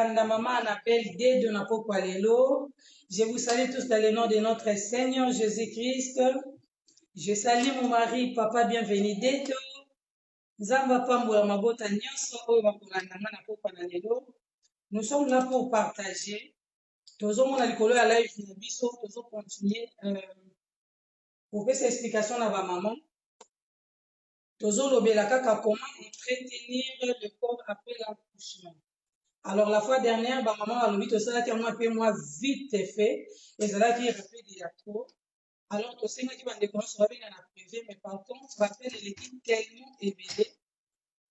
Maman appelle dès de Napopalelo. Je vous salue tous dans le nom de notre Seigneur Jésus-Christ. Je salue mon mari, papa bienvenu. Zamba Pamboula Mabota Nyonso, nous sommes là pour partager. Tous on a l'école à live na biso, tous on continuer pour faire cette explication à ma maman. Tous on lobela kaka comment entretenir le corps après l'accouchement. Alors la fois dernière, ma maman a lobby tout ça qui a moi vite fait et ça là qui est rappelé déjà trop. Alors tout ça qui va découvrir sur bien la privé, mais par contre, rappel l'équipe tellement ébélé.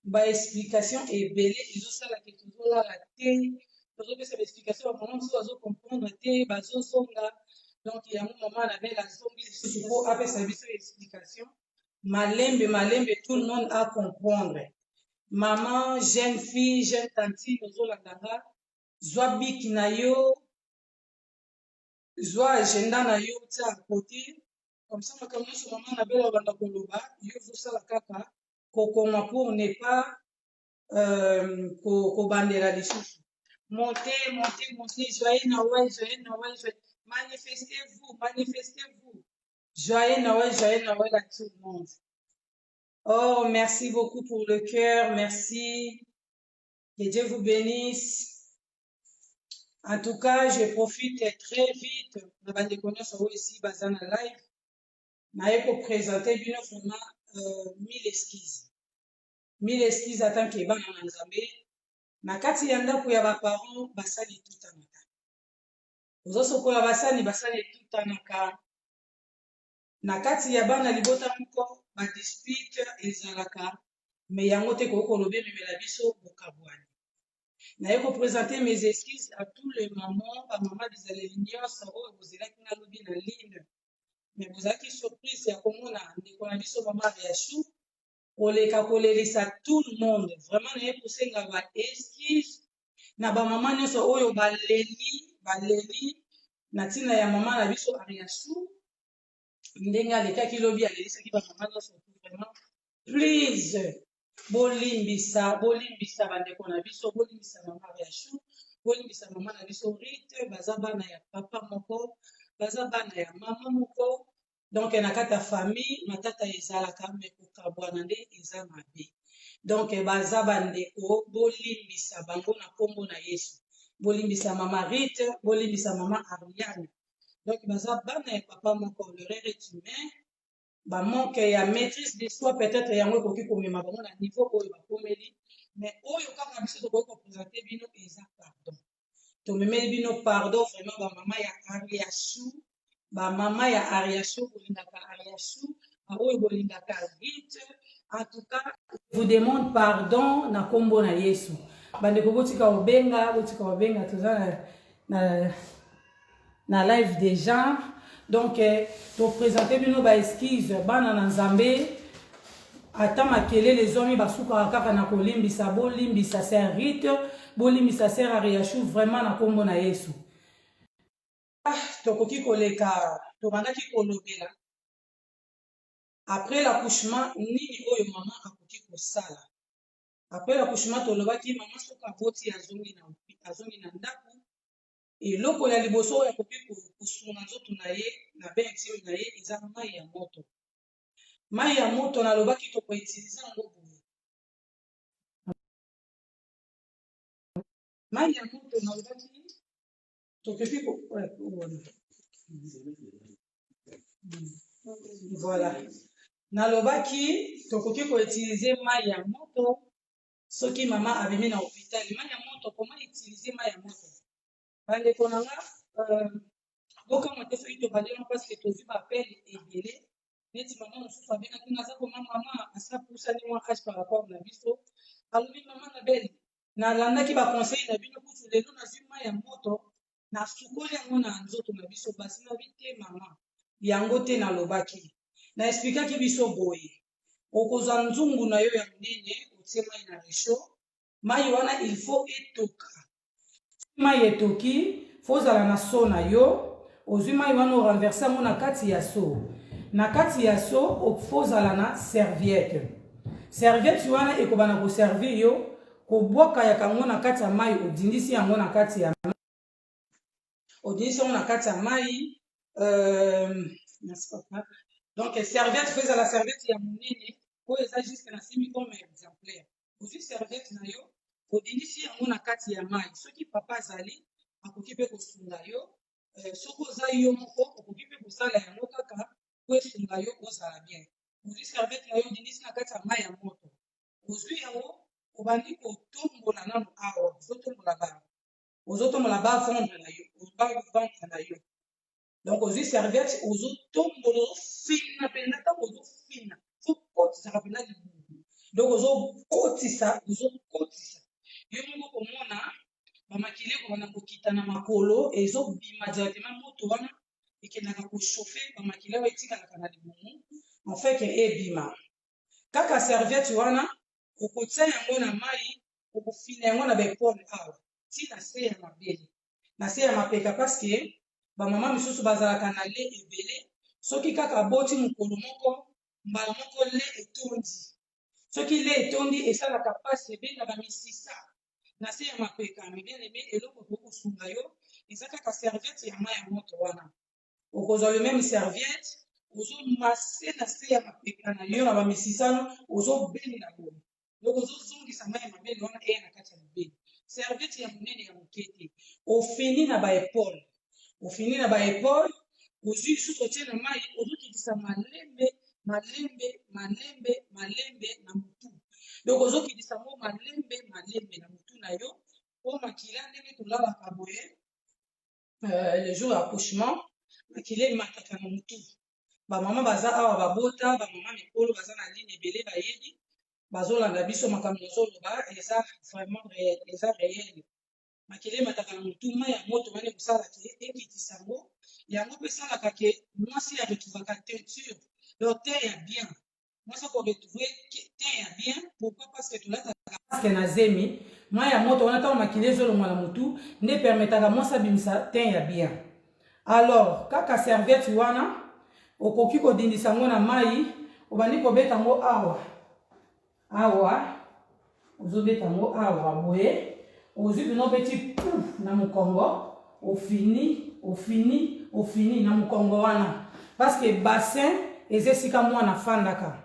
Ba explication ébélé, ils ont ça là qui est toujours là la télé. Toujours que cette explication, au moment où ils ont comprendre télé, bazo songa. Donc il y a un moment avec la zombie, il faut après sa explication. Malembe, tout le monde a comprendre. Maman, jeune fille, jeune tante, nozolandanga, zwa biki na yo, zwa agenda na yo tia à côté. Comme ça, makambo nyonso maman na bela banda koloba, yo zosala kaka kokoma pour ne pas kobandela lisusu. Montez, joyeux Noël, manifestez-vous. Joyeux Noël à tout le monde. Oh, merci beaucoup pour le cœur, merci. Que Dieu vous bénisse. En tout cas, je profite très vite de la déconnaissance ici, Bazana Live. Je pour présenter bien vraiment 1000 excuses. 1000 excuses à tant que ban en Nzambe. Na kati yanda pour ya parents basali tout anaka. Ozo sokola basali tout anaka. Na kati ya bana libota mko ba dispute ezalaka. Mais yango te ko kolobe memela biso bokabwani. Je vais présenter mes excuses à tous les mamans, à maman des alléluia, vous êtes là qui na ligne. Mais vous avez surprise, c'est comme on a dit, maman réachou, pour les kakolelisa tout le monde. Vraiment, nous avons poussé une excuse. Na ba maman ne so oyo baleli, na tina ya maman na biso réachou. Ndenga leka ki lobi alelisa ki ba maman no so vraiment. Please. Bolimbisa bandeko na biso, bolimbisa mama Riachou, bolimbisa mama na biso Rite, baza bana ya papa moko, baza bana ya mama moko. Donc na kata famille, matata ezalaka me kokabwana nde eza mabe. Donc baza bandeko, bolimbisa bango na kombo na Yesu. Bolimbisa mama Rite, bolimbisa mama Ariane. Donc baza bana ya papa moko, le rêve est humain. Ba manque ya maîtrise de soi peut-être yango koki komema bango na niveau oyo bakomeli mais oyo kaka biso tokoki kopresente bino eza pardon tomemeli bino pardon vraiment bamama ya Ariachou bolingaka Ariachou oyo bolingaka Rite. En tout cas je vous demande pardon na kombo na Yesu bandeko botika obenga toza na live déjà. Donc, pour présenter nos excuses, bana na Nzambe, ata makele les hommes basuka kaka na kolimbisa bolimbisa sœur Rite, bolimbisa sœur Ariachou vraiment na kombo na Yesu. Tokoki koleka, tobandaki kolobela. Après l'accouchement, nini oyo maman akoki kosala. Après l'accouchement, tolobaki maman soka boti azongi na ndako. Et loko ya liboso ya kopi kusuna nzoto na ye na benzi na ye eza mai ya moto. Mai ya moto na lobaki to ko utiliser ngo boye. Mai ya moto na lobaki to kopi ko voilà. Na lobaki to koki ko utiliser mai ya moto soki mama abimi na hôpital. Mai ya moto comment utiliser mai ya moto? Bande konanga boka moto soki to balé parce que to vu appel ébélé neti maman mosusu abengaki naza koma mama asa pusani mwa age par rapport na biso alobi mama na belle nalandaki baconseil na bino kutu lelo nazwi mai ya moto nasukoli yango na nzoto na biso basi na bi te mama yango te nalobaki na explikaki biso boye okozwa nzungu na yo ya monene otie mai na resho mai wana il faut etoka mai etoki fozala na so na yo ozwi mai wana orenverse yango na kati ya so ofozala na serviette wana ekobana koservir yo kobwaka ya kango na kati ya mai odindisi yango na kati ya mai odindisi yango na kati ya mai merci papa. Donc serviette feza la serviette ya monene oyo eza juste na simi comme exemplaire ozwi serviette na yo odindisi yango na kati ya mai soki papa azali akoki mpe kosunga yo soki oza yo moko okoki mpe kosala yango kaka po esunga yo ozala bien ozwi serviette na yo odindisi na kati ya mai ya moto ozwi yango obandi kotombola nano awa ozotombola bavendre na yo bavendre na yo donc ozwi serviette ozotombola ozofina mpenza ntango ozofina ozokotisaka mpenza libumu donc ozokotisa yo moko komona bamakili ekobanda kokita na makolo ezobima directement moto wana ekendaka kochauffe bamakili oyo etikalaka na libumu enfeke ebima kaka serviette wana okotia yango na mai okofina yango na baepole awa ti na se ya mabele na se ya mapeka parceke bamama misusu bazalaka na le ebele soki kaka boti mokolo moko mbala moko le etondi soki le etondi esalaka mpasi ebenda bamisisa na se ya mapeka mibien ebe eloko tokosunga yo eza kaka serviette ya mai ya moto wana okozwa le même serviette ozomase na se ya mapeka na yo na bamisisano ozobenda boye donc ozozongisa mai ya mabele wana eya na kati ya libele serviette ya monene ya moke te ofini na baepole ozwi lisusu otie na mai ozokitisa malembe na motu donc ozokitisa ngo malembe na motu na yo po makila ndenge tolalaka boye le jour ya accouchement makila emataka na motu bamama baza awa babota bamama mikolo baza na ligne ebele bayebi bazolanda biso makambo nazoloba eza vraiment réel eza réel makila emataka na motu mai ya moto wana ekosalaka ekitisa yango yango mpe esalaka ke mwasi aretrouvaka teinture leur teint ya bien mwasi akoretrouve teint ya bien pourquoi parce que tolataka maske na zemi mai ya moto wana ntango makila ezolongwa na motu nde permetaka mwasi abimisa teint ya bien alors kaka serviette wana okoki kodindisa yango na mai obandi kobeta yango awa ozobeta yango awa boye ozwi bino peti pouf na mokongo ofini na mokongo wana parce que bassin eza esika mwana afandaka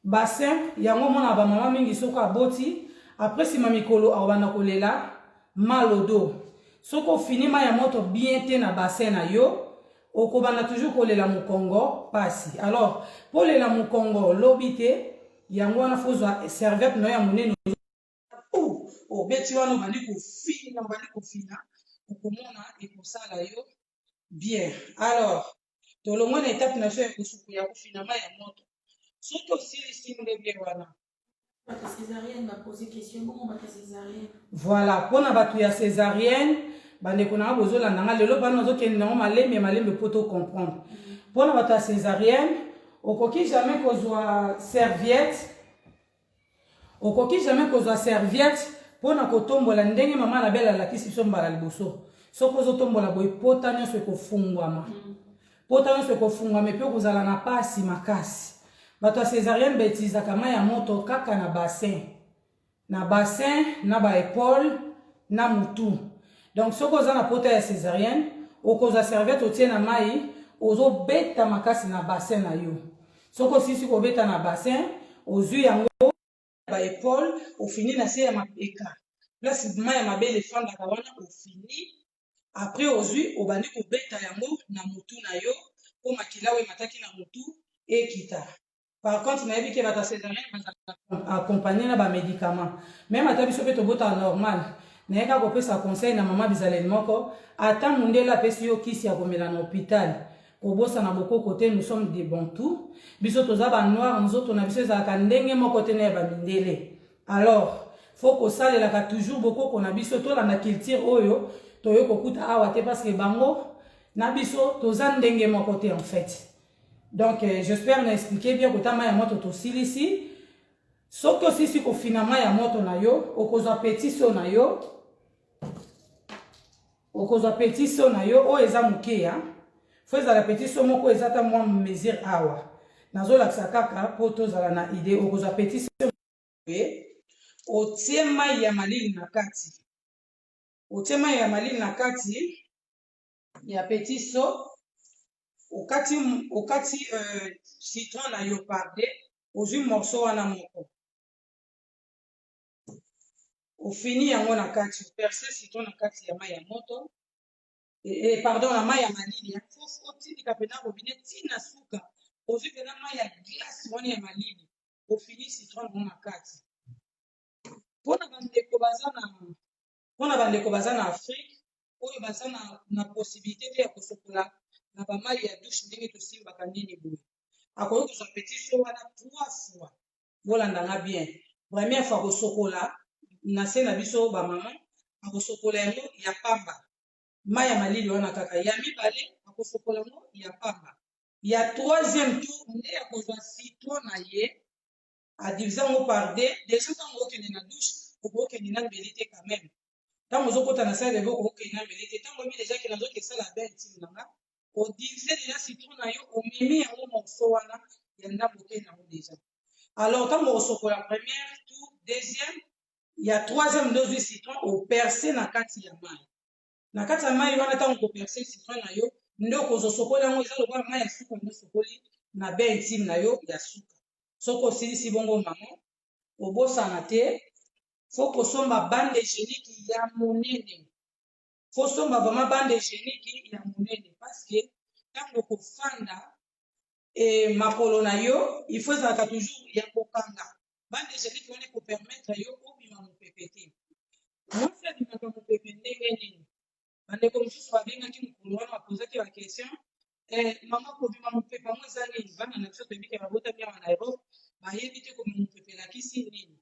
bassin yango mwana bamama mingi soko aboti apres nsima mikolo akobanda kolela malodo soki ofini mai ya moto bien te na bassin na yo okobanda toujours kolela mokongo pasi alors po lela mokongo lobi te yango wana fozwa serviette na yo ya monene obeti wana obandi kofina okomona ekosala yo bien alors tolongwe na etape na so ya kosuku ya kofina mai ya moto soki osilisi nde bien wana voilà mpona bato ya césarienne bandeko nanga bozolandanga lelo bana ozokende nango malembe po to comprendre mpona bato ya césarienne okoki jamais kozwa serviette mpona kotombola ndenge mama na bele alakisi biso mbala liboso soki ozotombola boye pota nyonso ekofungwama mpe kozala na pasi makasi bato ya césarienne baetilizaka mai ya moto kaka na bassin na baepole na mutu donc soki oza na pota ya césarienne okozwa serviette otie na mai ozobeta makasi na bassin na yo soki osilisi kobeta na bassin ozwi yango baepole ofini na se ya mapeka place mai ya mabele efandaka wana ofini apres ozwi obandi kobeta yango na motu na yo po makila oyo emataki na motu ekita par contre nayebi ke bato ya césarienne bazalaka accompagné na bamédicament meme ata biso mpe tobotaka normal nayeka kopesa conseil na mama bizaleli moko ata mondele apesi yo kisi ya komela na hôpital kobosana bokoko te nous sommes des bantou biso toza banoire nzoto na biso ezalaka ndenge moko te na ya bamindele alors faut kosalelaka toujours bokoko na biso tolanda culture oyo toyo kokuta awa te parce que bango na biso toza ndenge moko te en fait donc j'espère na expliquer bien kota mai ya moto tosilisi soki osilisi kofina mai ya moto na yo okozwa petit so na yo oyo eza moke ya fo ezala petit so moko eza ta mwa mesure awa nazolakisa kaka po tozala na idée okozwa petit so otie mai ya malili na kati. Otie mai ya malili na kati ya petit seau. Okati citron na yo par deux, ozwi morceau wana moko. Ofini yango na kati, operce citron na kati ya mai ya moto. Pardon, na mai ya malili. Faut otilika pena robinet tina suka. Ozwi pena mai ya glace wana ya malili. Ofini citron yango na kati. Pona bandeko baza na Afrique, oyo baza na possibilité te ya kosokola na bamai ya douche ndenge tosimbaka nini boye. Akoki kozwa petit seau wana 3 fois. Bolandanga bien. Première fois kosokola na se na biso bamama, akosokola yango ya pamba. Mai ya malili wana kaka. Ya mibale akosokola yango ya pamba. Ya troisième tour nde akozwa citron na ye, adivise yango par deux. Déjà ntango okende na douche, okokende na mbeli te quand même. Ntango ozokota na salle de bain okokende na mbeli te. Ntango oyebi déjà ke nazokesala bain intime nanga, odivise déjà citron na yo, omemi yango morceau wana ya ndambo te nango déjà. Alors ntango osokola première tour, deuxième, ya troisième nde ozwi citron operce na kati ya mai. Na kati ya mai wana ntango koperce citron na yo, nde okozosokoli yango eza lokola mai ya suka nde osokoli na bain intime na yo ya suka. Soki osilisi bongo mama, obosana te, fo kosomba bande hygiénique ya monene. Fo somba vraiment bande hygiénique ya monene parce que ntango kofanda makolo na yo, il faut ezalaka toujours ya kokanga. Bande hygiénique wana ekopermettre yo obima mopepe te. Mwasi abimaka mopepe ndenge nini? Bandeko mosusu babengaki mokolo wana bapozaki bakestion, mama kobima mopepe yango eza nini? Bana na biso toyebi ke babotami awa na Europe, bayebi te kobima mopepe elakisi nini.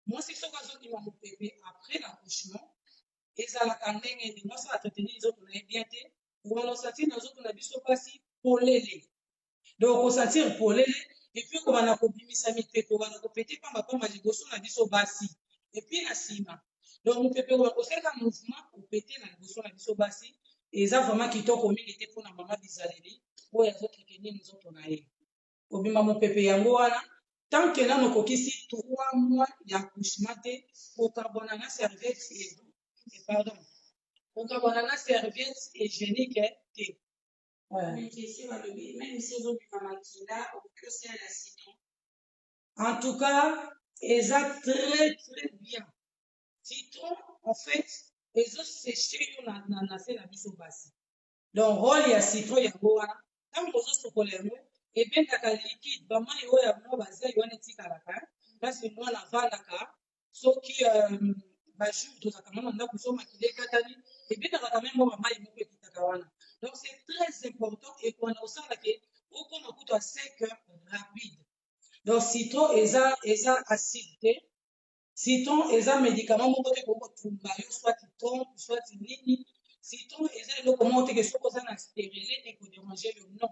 Mwasi soki azobima mopepe après l'accouchement, ezalaka ndenge nini? Mwasi atraiteni nzoto na ye bien te, okosentir na nzoto na biso mpasi polele. Donc okosentir polele, epuis okobanda kobimisa mipepe, okobanda kopete pamba liboso na biso basi, epuis na nsima. Donc mopepe osalaka mouvement opete na liboso na biso basi, eza vraiment kitoko mingi te mpona mama bizaleli oyo azotraiteni nzoto na ye. Obima mopepe yango wana, tant que nano okokisi 3 mois ya accouchement te, okabona na serviette hygiénique te. En tout cas, eza très très bien. Citron, en fait, ezoséché yo na se na biso basi. Donc rôle ya citron yango wana, ntango ozosokola yango, ebengaka liquide, bamai oyo ya mwa bazai wana etikalaka, kasi mwana avandaka, soki bajour tozalaka mwana ndako somakili ekatani, ebengaka quand même mwa bamai moko ekitaka wana. Donc c'est très important et qu'on a osala ke okoma kutu a sec rapide. Donc citron eza acide te. Citron eza médicament moko te kotumba yo soit trompe soit nini. Citron eza eloko moko te ke soki oza na stérilé ekodéranger yo non.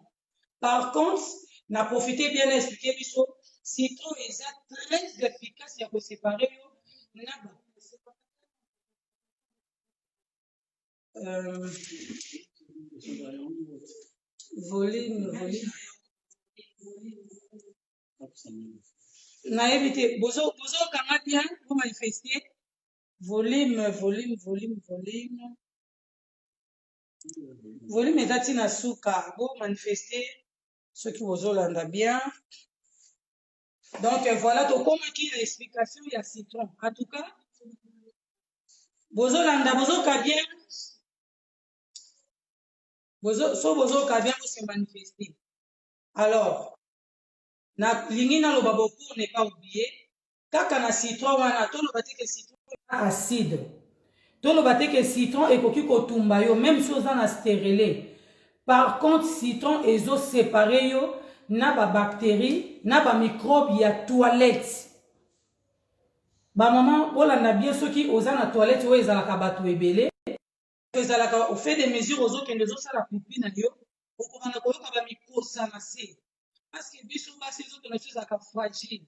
Par contre, na profiter bien expliquer biso, citron eza très efficace ya koséparer yo na volume. Nayebi te bozokanga bien po manifester volume eza ntina suka bo manifester soki bozolanda bien. Donc voilà tokomaki na explication ya citron. En tout cas bozolanda bozoka bien, so bozoka bien bose manifester. Alors na lingi naloba beaucoup ne pas oublier kaka na citron wana toloba te ke citron acide, toloba te ke citron ekoki kotumba yo même si oza na stérilé. Par contre citron ezosépare yo na babactérie na bamicrobe ya toilette. Bamama olanda bien soki oza na toilette oyo ezalaka bato ebele, ezalaka au fait des mesures ozokende ozosala pipi na yo, okobanda koyoka bamikosa na se. Parce que biso basi nzoto na biso ezalaka fragile,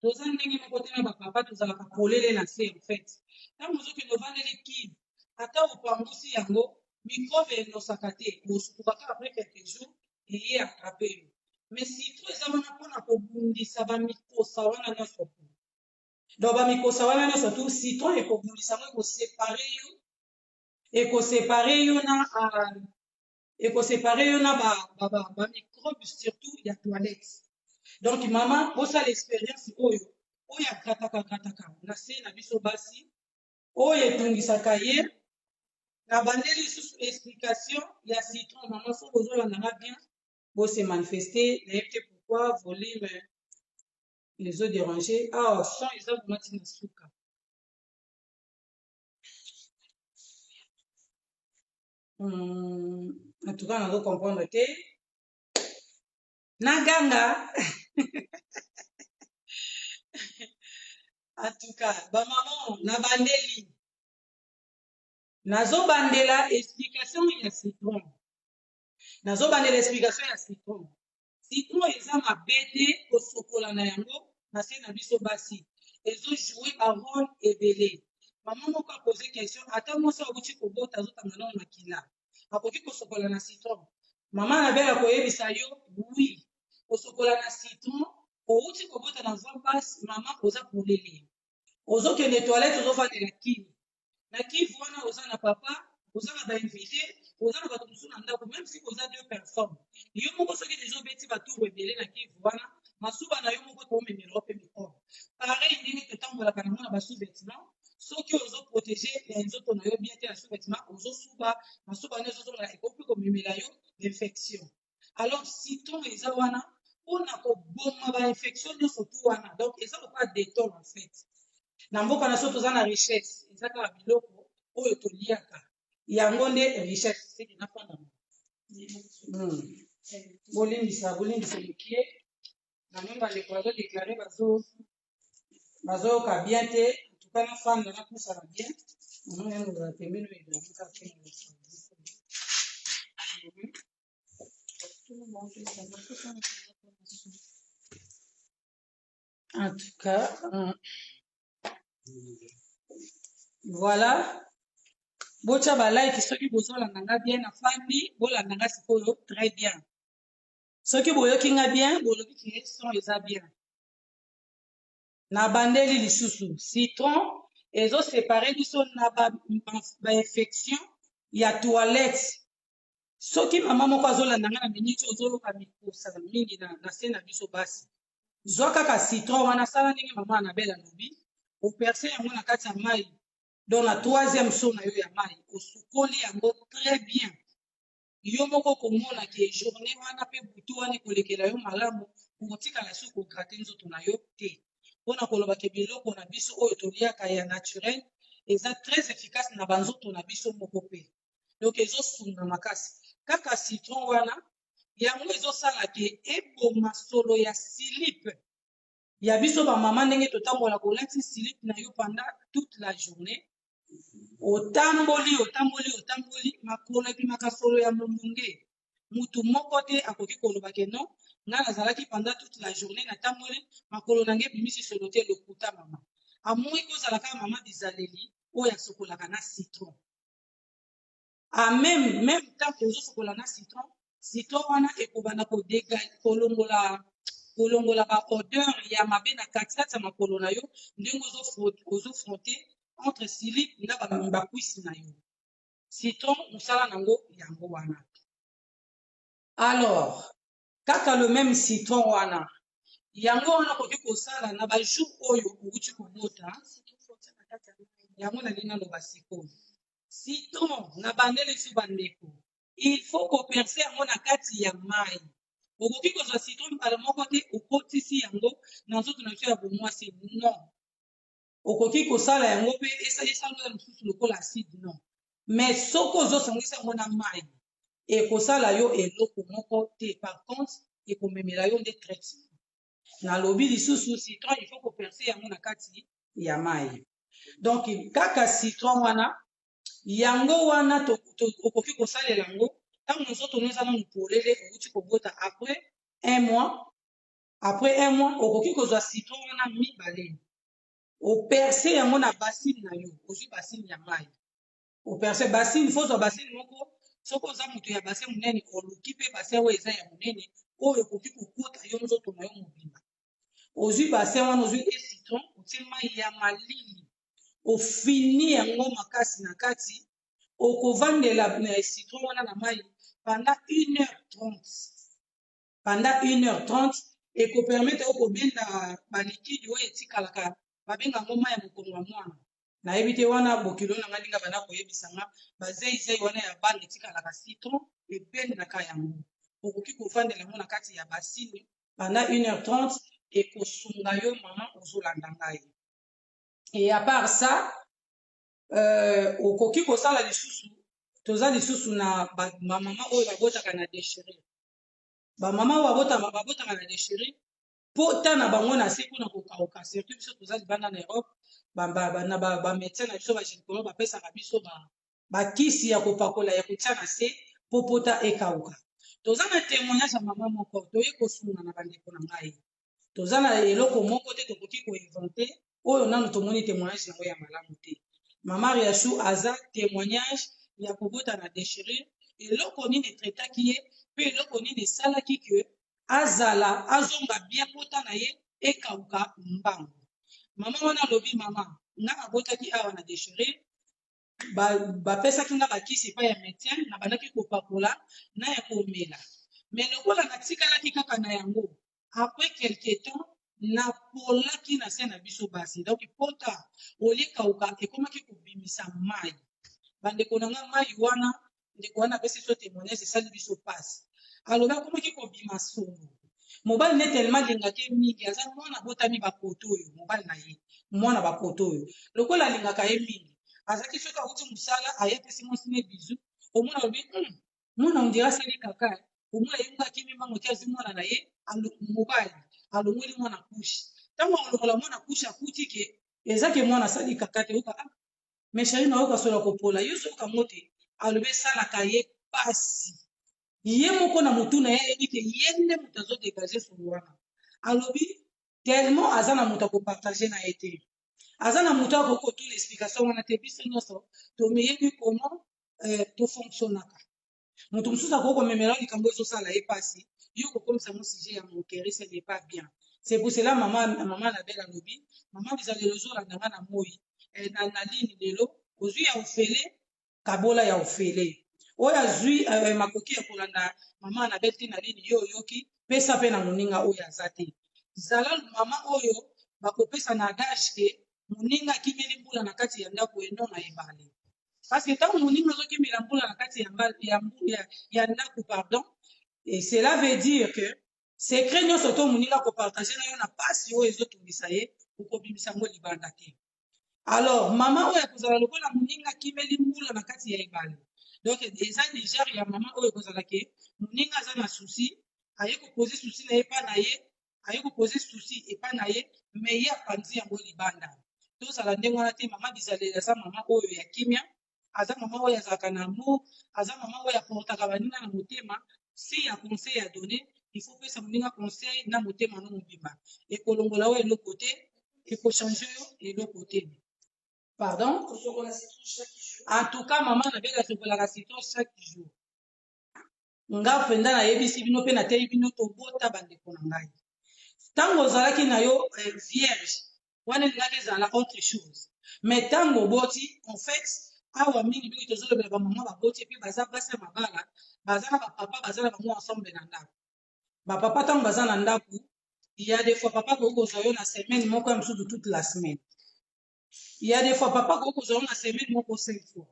toza ndenge moko te na bapapa tozalaka polele na se. En fait ntango ozokende ovandeli kini ata opangusi yango microbe enosaka te, osukaka après quelques jours eye atrape yo. Mais citron eza wana mpona kobundisa bamikosa wana nyonso. donc bamikosa wana nyonso tu citron ekobundisa ngo ekosepare yo na ekosepare yo na bamicrobe surtout ya toilette. Donc mama osala expérience oyo agrataka na se na biso basi oyo etungisaka ye na bandeli lisusu explication ya citron. Mama soki ozolandanga bien bose manifeste nayebi te pourquoi volume les eaux dérangées. Ah, son eza komati na suka. En tout cas nazo comprendre te naganga. En tout cas bamaman na bandeli nazobandela explication ya citron. Nazobandela explication ya citron. Citron eza mabe te kosokola na yango na se na biso basi ezojoue barole ebele. Mama moko apose question ata mwasi akuti kobota azotanga nano makila akoki kosokola na citron. Mama na bela koyebisa yo oui kosokola na citron outi kobota na voie basse mama oza polele ozokende toilette ozofandela kini na kivu wana oza na papa oza na bainvité oza na bato mosusu na ndako même si oza 2 personnes yo moko soki deja obeti batour ebele na kivu wana masuba na yo moko ekomemela mpe mikrobe pareil ndenge totambolaka nango na basous-vêtement soki ozoprotege nzoto na yo bien te na sous-vêtement ozosuba masuba wana ezozonga ekoki komemela yo infection. Alors citron eza wana mpona koboma bainfection nyonso tu wana donc eza lokola détol en fait. Na mboka na so toza na richesse eza kaka biloko oyo toliaka yango nde richesse seki nafanda bolimbisa mokie na meme bandeko bazodeklare bazoyoka bien te tuka nafanda napusana bien ozala pembeni oyo ezamuka en tout cas voilà botya balike soki bozolandanga bien na fandi bolandanga sikoyo très bien soki boyoki nga bien bolobi ke son eza bien na bandeli lisusu citron ezosepare biso na bainfection ya toilette. Soki mama moko azolandanga na miniti ozoyoka mikosa mingi na se na biso basi zwa kaka citron wana sala ndenge mama anabela lobi operce yango na kati ya mai donc na 3e so na yo ya mai osukoli yango très bien yo moko komona ke journée wana mpe butu wana ekolekela yo malamu okotikala soki kograte nzoto na yo te mpona koloba ke biloko na biso oyo toliaka ya naturel eza très efficace na banzoto na biso moko mpe donc ezosunga makasi kaka citron wana yango ezosala ke eboma solo ya silipe ya biso bamama ndenge totambola kolati silipe na yo pendant toute la journée otamboli makolo ebimaka solo ya molunge mutu moko te akoki koloba ke non nga nazalaki pendant toute la journée natamboli makolo nange ebimisi solo te lokuta mama amoi kozala kaka mama bizaleli oyo asokolaka na citron même temps ozosokola na citron wana ekobanda kolongola baodeur ya mabe na katikati ya makolo na yo ndenge ozofronte entre silipe na bakwisi na yo citron mosala nango yango wana. Alors kaka le même citron wana yango wana okoki kosala na bajour oyo okuti kobota yango nalingi naloba sikoyo citron na bandele so bandeko il faut koperce yango na kati ya mai okoki kozwa citron mbala moko te okotisi yango na nzoto na biso ya bomwasi non okoki kosala yango mpe esalisa mosusu lokola acide non mais soki ozosangisa yango na mai ekosala yo eloko moko te par contre ekomemela yo nde traitement nalobi lisusu citron il faut koperce yango na kati ya mai donc kaka citron wana yango wana okoki kosalela yango ntango nzoto no eza nanu polele okuti kobota après un mois okoki kozwa citron wana mibale operce yango na basine na yo ozwi basine ya mai operce basine fozwa basine moko soki oza moto ya bassin monene oluki mpe bassin oyo eza ya monene oyo ekoki kokota yo nzoto na yo mobimba ozwi bassin wana ozwi e citron otie mai ya malili ofini yango makasi na kati okovandela citron wana na mai pendant 1h30 pendant 1h30 ekopermete okobenda balikide oyo etikalaka babenga yango mai ya mokongo ya mwana nayebi te wana bokilo na nga ndinga banda koyebisanga bazeizei wana ya bana etikalaka citron ebendelaka yango okoki kovandela yango na kati ya basine pendant 1h30 ekosunga yo mama ozolanda ngai et à part ça okoki kosala lisusu toza lisusu na bamama oyo babotaka na déchirure bamama oyo babotaka na déchirure pota na bango na se mpona kokauka surtout biso toza libanda na Europe na bamédecin na biso bagynécologue bapesaka biso bakisi ya kopakola ya kotia na se mpo pota ekauka toza na témoignage ya mama moko toye kosunga na bandeko na ngai toza na eloko moko te tokoki koinvente oyo nanu tomoni témoignage yango ya malamu te mama Riachou aza témoignage ya kobota na déchirure eloko nini etretaki ye mpe eloko nini esalaki ke azonga bien pota na ye ekauka mbangu mama wana alobi mama nga abotaki awa na déchirure bapesaki nga bakisi epai ya médecin na bandaki kopakola na ya komela mais lokola natikalaki kaka na yango après quelque temps napolaki na se na biso basi donc pota olikauka ekomaki kobimisa mai bandeko na nga mai wana ndeko wana apesi biso témoignage esali biso pasi alobi akomaki kobima solo mobali ne telema alingaki mingi aza mwana botami bapoto oyo mobali na ye mwana bapoto oyo lokola alingaka ye mingi azalaki soki akuti mosala ayepesi mwasi ne bizu omona alobi mwana ondira asali kaka omona yengaki mimbango ti azwi mwana na ye mobali alongoli mwana kushi ntango alongola mwana kushi akuti ke ezake mwana asali kaka te oyoka mais sheri nayoka sola kopola yo soyoka ngo te alobi esalaka ye pasi ye moko na motu na ye ayebi ke ye nde moto azodégage solo wana alobi tellement aza na moto akopartage na ye te aza na moto akoki kotuna explication wana te biso nyonso tomeyebi komo tofonctionnaka moto mosusu akoki komemela likambo ezosala ye pasi yo kokomisa mo sujet ya mokeri ce n'est pas bien c'est pour cela mama na belle alobi mama bizalelo ozolanda nga na moi na lini lelo ozwi ya ofele kabola ya ofele oyo azwi makoki ya kolanda mama na belle te na lini yo oyoki pesa mpe na moninga oyo aza te zala mama oyo bakopesa na adage ke moninga akimeli mbula na kati ya ndako eno na ebale parce que ntango moninga azokimela mbula na kati ya ndako pardon et cela veut dire que secret nyonso to moninga kopartage na yo na pasi oyo ezotungisa ye okobimisa yango libanda te alors mama oyo akozala lokola moninga akimeli mbula na kati ya ebale donc eza déjà ya mama oyo ekozala ke moninga aza na souci aye kopose souci na ye epa na ye aye kopose souci epa na ye mais ye apanzi yango libanda tozala ndenge wana te mama bizaleli aza mama oyo ya kimia aza mama oyo azalaka na amour aza mama oyo aportaka baninga na motema si ya conseil ya donné il faut pesa moninga conseil na motema no mobimba ekolongola oyo eloko te ekochange oyo eloko te pardon en tout cas mama na bela asokolaka citron chaque jour nga mpenza nayebisi bino mpe nateyi bino tobota bandeko na ngai ntango ozalaki na yo vierge wana elingaki ezala autre chose mais ntango oboti en fait awa mingi tozolobela bamama baboti epi baza basi ya mabala baza na bapapa baza na bango ensemble na ndako bapapa ntango baza na ndako ya des fois papa koki kozwa yo na semaine moko ya mosusu toute la semaine ya des fois papa koki kozwa yo na semaine moko 5 fois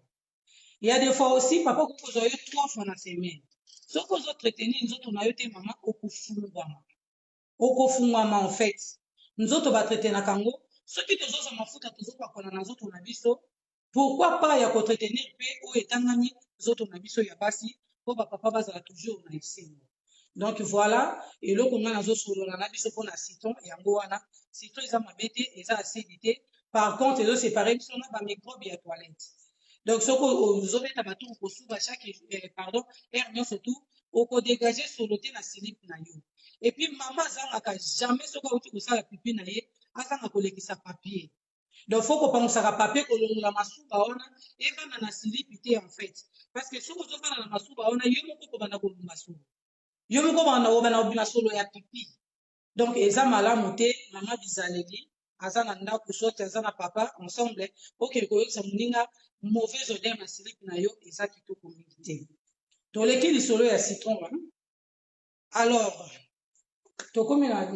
ya des fois aussi papa koki kozwa yo 3 fois na semaine soki ozotraiteni nzoto na yo te mama okofungwama en fait nzoto batraitenaka yango soki tozozwa mafuta tozopakola na nzoto na biso pourquoi pas ya kotraitenir mpe oyo etangami nzoto na biso ya basi mpo bapapa bazala toujours na esengo donc voilà eloko ngai nazosolola na biso mpona citron yango wana citron eza mabe te eza asidi te par contre ezosepare biso na bamicrobe ya toilette donc soki ozobeta bato okosuba chaque pardon aire nyonso tu okodégage solo te na silipe na yo epuis mama azangaka jamais soki auti kosala pipi na ye azanga kolekisa papier donc fo kopangusaka papier kolongola masuba wana evanda na silipi te en fait parce que soki ozofanda na masuba wana yo moko kobanda kobima solo yo moko kobanda kobima solo ya pipi Donc, eza malamu te, mama bizaleli, aza na ndako soki aza na papa ensemble, oke koyokisa moninga mauvaise odeur na slip na yo eza kitoko mingi te. Toleki lisolo ya citron wana. Alors, tokomi na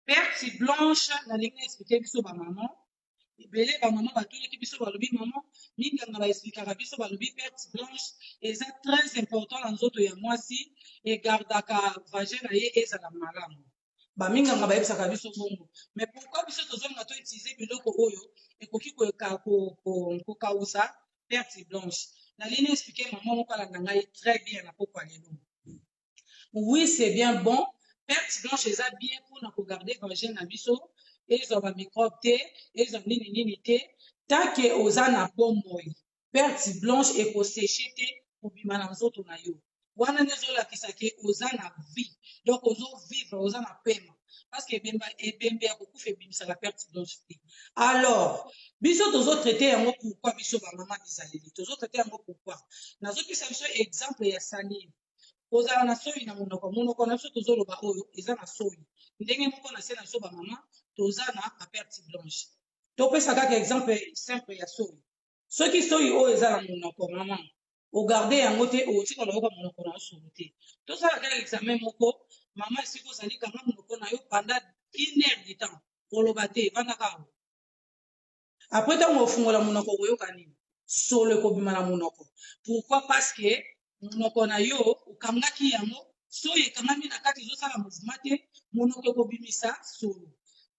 perte blanche nalingi expliquer biso ba maman. Ebele ba maman batoleki biso balobi maman minganga baexplikaka biso balobi perte blanche eza très important na nzoto ya mwasi egardaka vagin na ye ezala malamu. Baminganga bayebisaka biso bongo. Mais pourquoi biso tozonga to utiliser biloko oyo ekoki kokausa perte blanche? Nalingi expliquer maman moko alanda ngai très bien na poko lelo. Oui, c'est bien bon. Perte blanche eza bien mpona kogarder vagin na biso ezwa bamicrobe te ezwa nini te tant ke oza na bomoi perte blanche ekoseche te kobima na nzoto na yo wana nde ezolakisa ke oza na vie donc ozovivre oza na pema parce que ebembe ya kokufa ebimisaka perte blanche te. Alors biso tozotraite yango pourquoi biso bamama bizaleli tozotraite yango pourquoi nazopesa biso exemple ya salive ozala na soyi na monoko na biso tozoloba oyo eza na soyi ndenge moko na se na biso bamama toza na perte blanche. Topesa kaka exemple simple ya soyi soki soyi oyo eza na monoko mama ogarde yango te otika nayoka monoko na yo solo te tosala kaka examen moko mama esika ozali kanga monoko na yo pendant 1 heure du temps koloba te evandaka awa apres ntango ofungola monoko okoyoka nini solo ekobima na monoko. Pourquoi? Parce que monoko na yo okangaki yango soki ekangami na kati ezosala mouvement te monoko ekobimisa solo.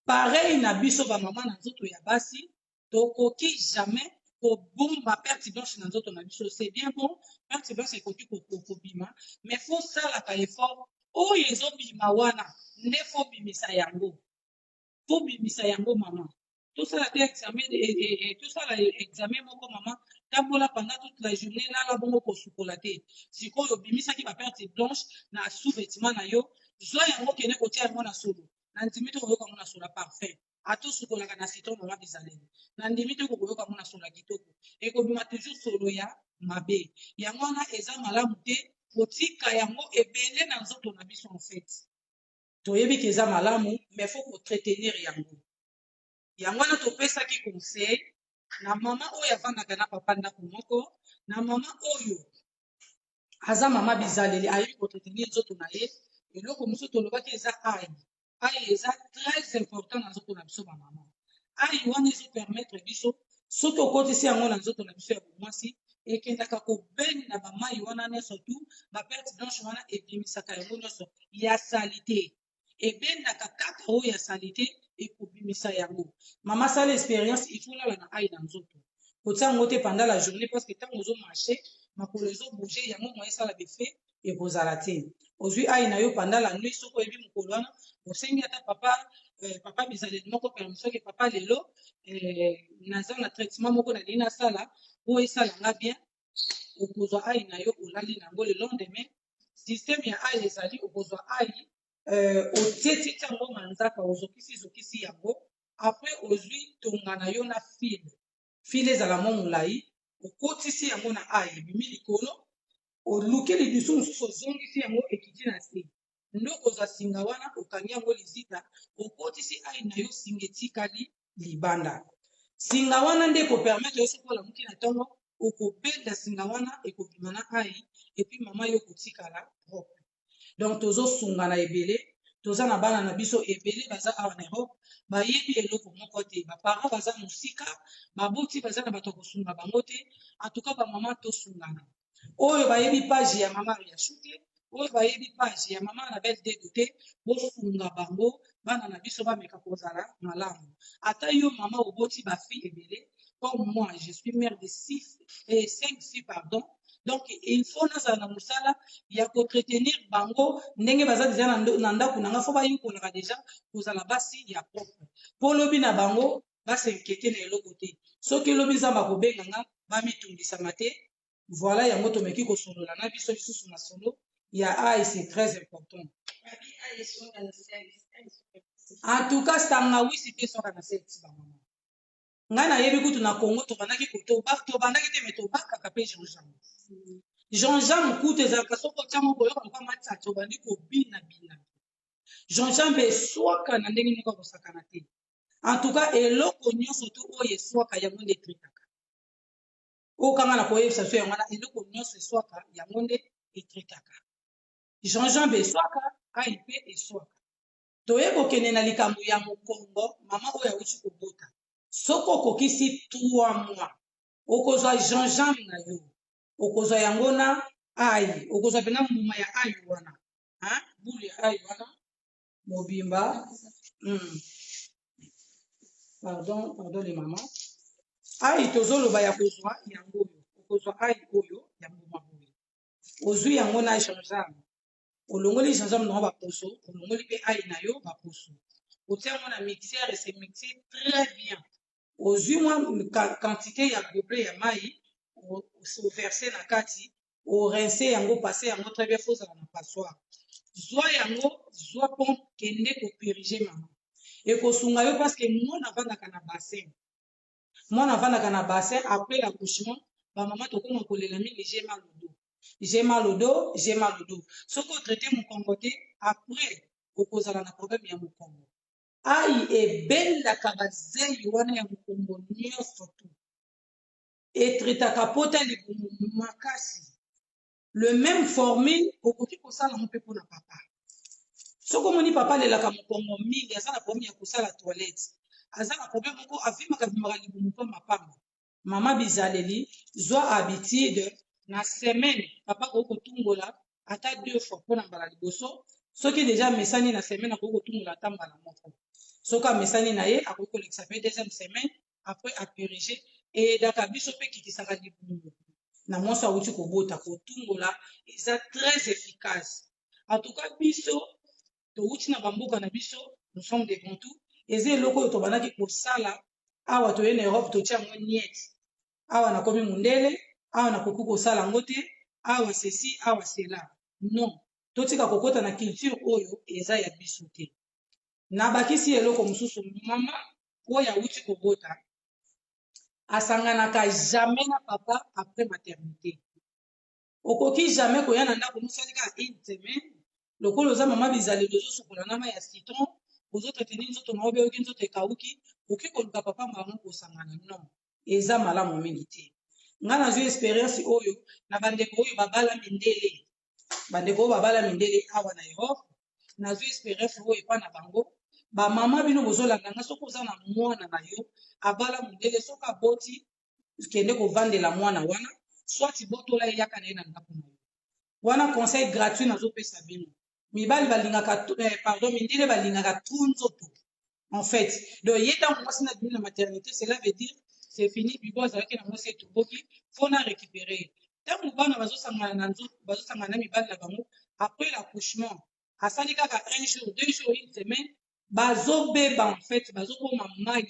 Pareil na biso bamama na nzoto ya basi tokoki jamais kobomba perte blanche na nzoto na biso. C'est bien bon perte blanche ekoki kobima mais faut salaka effort oyo ezobima wana nde fo bimisa yango fo bimisa yango mama. Tosala te examen moko mama tambola pendant toute la journée nala bongo kosukola te sikoyo obimisaki baperte blanche na sous-vêtement na yo zwa yango kende kotia yango na solo na ndimi te koyoka yango na solo ya parfum atosukolaka na citron mama bizaleli na ndimi te koyoka yango na solo ya kitoko ekobima toujours solo ya mabe yango wana eza malamu te kotika yango ebele na nzoto na biso en fait toyebi ke eza malamu mais faut koentretenir yango yango wana topesaki conseil na mama oyo avandaka na papa ndako moko na mama oyo aza mama bizaleli ayebi koentretenir nzoto na ye eloko mosusu tolobaki eza ai eza très important na nzoto na biso bamama ai wana ezopermettre biso soki okotisi yango na nzoto na biso ya bomwasi ekendaka kobeni na bamai wana nyonso tu baperte blanche wana ebimisaka yango nyonso ya salite ebendaka kaka oyo ya salite ekobimisa yango. Mama sala expérience ifolala na ai na nzoto kotia yango te pendant la journée parce que ntango ozomarche makolo ezobouge yango moye esala befe ekozala te ozwi ai na yo pendant la nuit soki oyebi mokolo wana osengi ata papa bizaleli moko permission ke papa lelo naza na traitement moko nalingi nasala po esala nga bien okozwa ai na yo olali nango le lendemain système ya ai ezali okozwa ai otieti yango manzaka ozokisi yango apres ozwi tonga na yo na file ezala mo molai okotisi yango na ai ebimi likolo oluki lidusu mosusu ozongisi yango ekiti na se nde okozwa singa wana okangi yango lizita okotisi ai na yo singa etikali libanda singa wana nde ekopermetre yo soki olamuki na ntongo okobenda singa wana ekobima na ai epui mama yo kotikala propre. Donc tozosungana ebele toza na bana na biso ebele baza awa na Europe bayebi eloko moko te baparent baza mosika baboti baza na bato ya kosunga bango te antuka bamama tosungana oyo bayebi page ya mama Riachu te oyo bayebi page ya mama na belle dedo te bosunga bango bana na biso bameka kozala malamu ata yo mama oboti bafille ebele comme moi je suis mère de 5 filles pardon. Donc il faut nazala na mosala ya koentretenir bango ndenge baza deja na ndako nanga fo bayekolaka deja kozala basi ya propre mpo lobi na bango basenkete na eloko te soki lobi nzambe akobenganga bamitungisama te voilà yango tomeki kosolola na biso lisusu na solo ya ai c'est très important en tout cas stanga wisi te soka na seti bamama ngai nayebi kutu na Congo tobandaki te me tobakaka mpe Jean-Jean kutu ezalaka soko tia moko oyoka lokwa matata obandi kobina Jean-Jean eswaka na ndenge nini kosakana te. En tout cas eloko nyonso to oyo eswaka yango nde etretaka. Okanga na koyebisa so yango wana eloko nyonso eswaka yango nde etretaka. Jean-Jean eswaka ai mpe eswaka. Toye kokende na likambo ya mokongo mama oyo awuti kobota. Soko okokisi 3 mois okozwa Jean-Jean na yo okozwa yango na ai okozwa pena mbuma ya ai wana bulu ya ai wana mobimba pardon les mamans ai tozoloba ya kozwa yango oyo okozwa ai oyo ya mbuma boye ozwi yango na Jean-Jean olongoli Jean-Jean na baposo olongoli pe ai na yo baposo otia yango na mixeur et c'est mixé très bien ozwi mwa quantité ya gobelet ya mai overse na kati orince yango passe yango très bien fozala na passoire zwa yango zwa pon kende kopurige mama ekosunga yo parce que mwana avandaka na bassin après l'accouchement bamama tokoma kolela mingi j'ai mal au dos soki otraite mokongo te après okozala na problème ya mokongo ai ebendaka bazei wana ya mokongo nyonso tu etretaka pota libumu makasi le même formule okoki kosala mo mpe mpona papa soki omoni papa alelaka mokongo mingi aza na problème ya kosala toilette aza na problème moko avimaka libumu mpo mapamba mama bizaleli zwa habitude na semaine papa akoki kotungola ata 2 fois mpona mbala liboso soki deja amesani na semaine akoki kotungola ata mbala moko soki amesani na ye akoki kolekisa mpe 2e semaine après apurige eyedaka biso mpe ekikisaka libumu na mwasi awuti kobota kotungola eza très efficace en tout cas biso towuti na bamboka na biso nous sommes des bantous eza eloko oyo tobandaki kosala awa toye na Europe totia yango niete awa nakomi mundele awa nakoki kosala yango te awa ceci awa cela non totika kokota na culture oyo eza ya biso te nabakisi eloko mosusu mama oyo awuti kobota asanganaka jamais na papa après maternité okoki jamais koya na ndako mosalika 1 semaine lokolo oza mama bizaleli ozosokola na mai ya citron ozoteteni nzoto na obe oyoki nzoto ekauki okoki koluka papa mbango kosangana non eza malamu mingi te nga nazwi expérience oyo na bandeko oyo babala mindele awa na Europe nazwi expérience oyo epa na bango bamama bino bozolanda nga soki oza na mwana na yo abala mondele soki aboti kende kovandela mwana wana soit botola eyaka na ye na ndako na yo wana conseil gratuit nazopesa bino mibali balingaka mindele balingaka tu nzoto en fait donc ye ntango mwasi na bino na maternité cela veut dire c'est fini bibo azalaki na mwasi etumboki mpona récupérer ntango bana bazosangana na nzoto bazosangana na mibali na bango après l'accouchement asali kaka 1 jour 2 jours 1 semaine bazobeba en fait bazokoma mai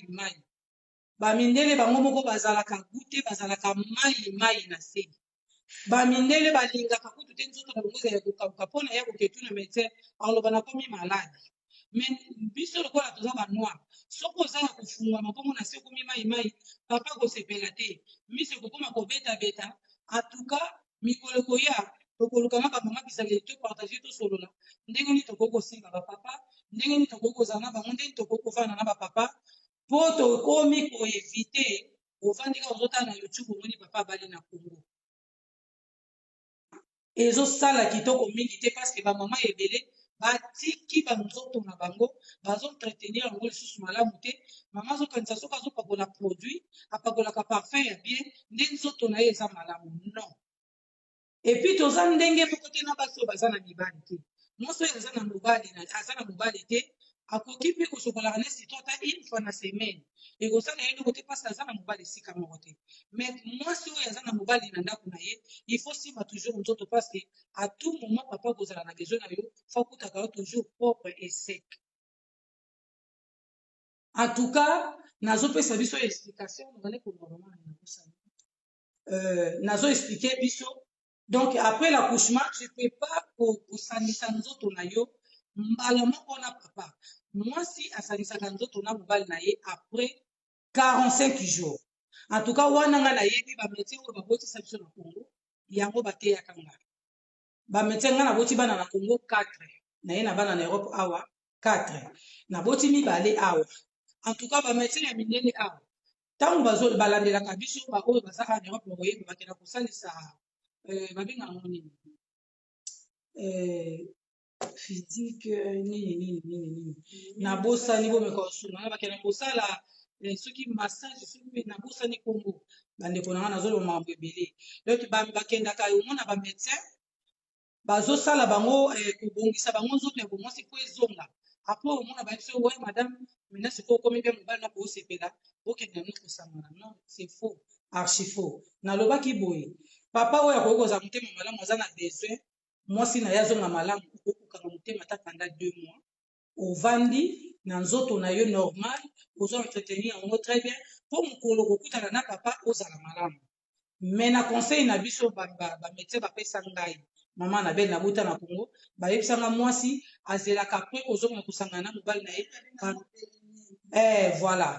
bamindele bango moko bazalaka gute bazalaka mai na se bamindele balingaka kutu te nzoto na bango ezala kokauka mpona ya koketuna médecin aloba nakomi malade mais biso lokola toza banoir soki oza ya kofungwama mpongo na se okomi mai papa kosepela te miso ekokoma kobeta en tout cas mikolo koya tokolukanga bamama bizaleli topartage tosolola ndenge nini tokoki kosenga bapapa ndenge nini tokoki kozala na bango ndenge tokoki kofanda na bapapa mpo tokomi koevite ovandika ozotala na YouTube omoni papa abali na Congo ezosala kitoko mingi te parceke bamama ebele batiki banzoto na bango bazoentretenir yango lisusu malamu te mama azokanisa soki azopakola produit apakolaka parfum ya bien nde nzoto na ye eza malamu non epuis toza ndenge moko te na basi oyo baza na mibali te mwasi oyo aza na mobali te akoki mpe kosokolaka na citron ata 1 fois na semaine ekosala ye ndoko te mpasi aza na mobali esika moko te mais mwasi oyo aza na mobali na ndako na ye il faut simba toujours nzoto parce que à tout moment papa kozala na besoin na yo fa kutaka yo toujours propre et sec en tout cas nazopesa biso explication nazo expliquer biso donc après l'accouchement tu peux pas kosanisa nzoto na yo mbala moko na papa mwasi asanisaka nzoto na mobali na ye après 45 jours en tout cas wana nga nayebi bamédecin oyo babotisa biso na Congo yango bateyaka nga bamédecin nga naboti bana na Congo 4 naye na bana na Europe awa 4 naboti mibale awa en tout cas bamédecin ya minene awa ntango balandelaka biso baoyo baza en Europe bokoyeba bakenda kosalisa babengaka nini physique nini nabosani bomeka kosunga bakenda kosala soki massage soki nabosani nkombo bandeko na nga nazoloba makambo ebele donc bakendaka omona bamédecin bazosala bango kobongisa bango nzoto ya bomwasi po ezonga apres omona bayebiso we madame mina sikoyo okomi mpe mobali na koosepela okende no kosangana non c'est faux archi faux nalobaki boye papa oyo akoki kozala motema malamu aza na besoin mwasi na ye azonga malamu okokanga motema ata panda 2 mois ovandi na nzoto na yo normal ozo entretenir yango très bien mpo mokolo kokutana na papa ozala malamu mais na conseil na biso bamédecin bapesa ngai mama na belle nabuta na Congo bayebisanga mwasi azelaka pre kozonga kosangana na mobali na ye voilà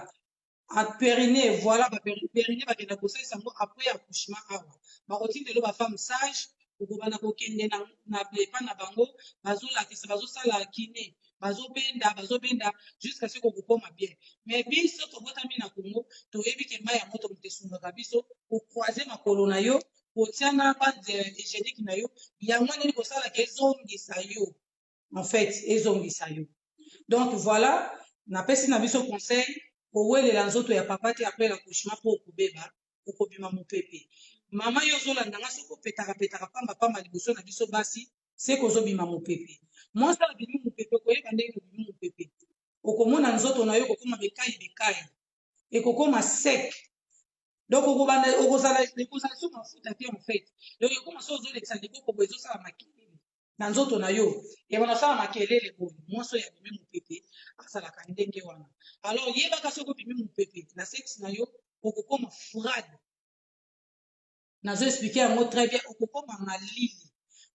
apérine voilà bapérine bakenda kosalisa yango après accouchement awa bakotindelo bafemme sage okobana kokende na blepa na bango bazolakisa bazosala kine bazobenda jusqu'à ce kokokoma bien mais biso tobotami na Congo toyebi ke mai ya moto moto esungaka biso okroise makolo na yo kotia na base hygiénique na yo yango nini kosalaka ezongisa yo en fait ezongisa yo donc voilà napesi na biso conseil kowelela nzoto ya papa te après l'accouchement mpo okobeba okobima mopepe mama yo ozolandanga soki opetaka pamba liboso na biso basi se kozobima mopepe mwasi abimi mopepe koyeba ndenge obimi mopepe okomona nzoto na yo kokoma bekai ekokoma sec donc okozala so mafuta te en fait donc ekoma so ozolekisa liboko boye ezosala makelele na nzoto na yo ebona osala makelele boye mwasi oyo abimi mopepe asalaka ndenge wana alors yebaka soki obimi mopepe na sexe na yo okokoma frade nazo explike yango très bien okokoma malili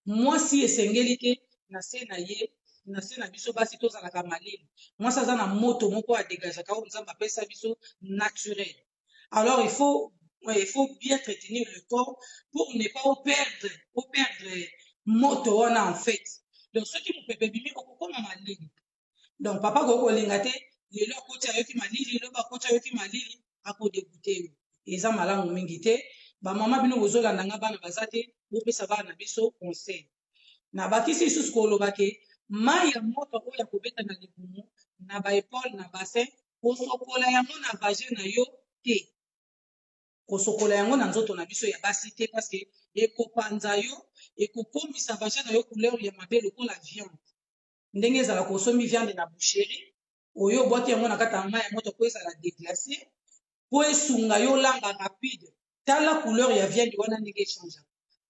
mwasi esengeli te na se na biso basi tozalaka malili mwasi aza na moto moko adégagaka oyo nzambe apesa biso naturel alors il faut bien entretenir le corps pour ne pas perdre moto wana en fait donc soki mopepe bimi okokoma malili donc papa kokolinga te lelo akoti ayoki malili loba akoti ayoki malili akodebute yo eza malamu mingi te bamama bino bozolandanga bana baza te bopesa bana biso conseil na bakisi lisusu koloba ke mai ya moto oyo ya kobeta na libumu na baepole na bassin kosokola yango na vagin na yo te kosokola yango na nzoto na biso ya basi te parce que ekopanza yo ekokomisa vagin na yo couleur ya mabe lokola viande ndenge ezala kosombi viande na boucherie oyo obwaki yango na kati ya mai ya moto po ezala déglace po esunga yo langa rapide tala couleur ya viande wana ndenge echange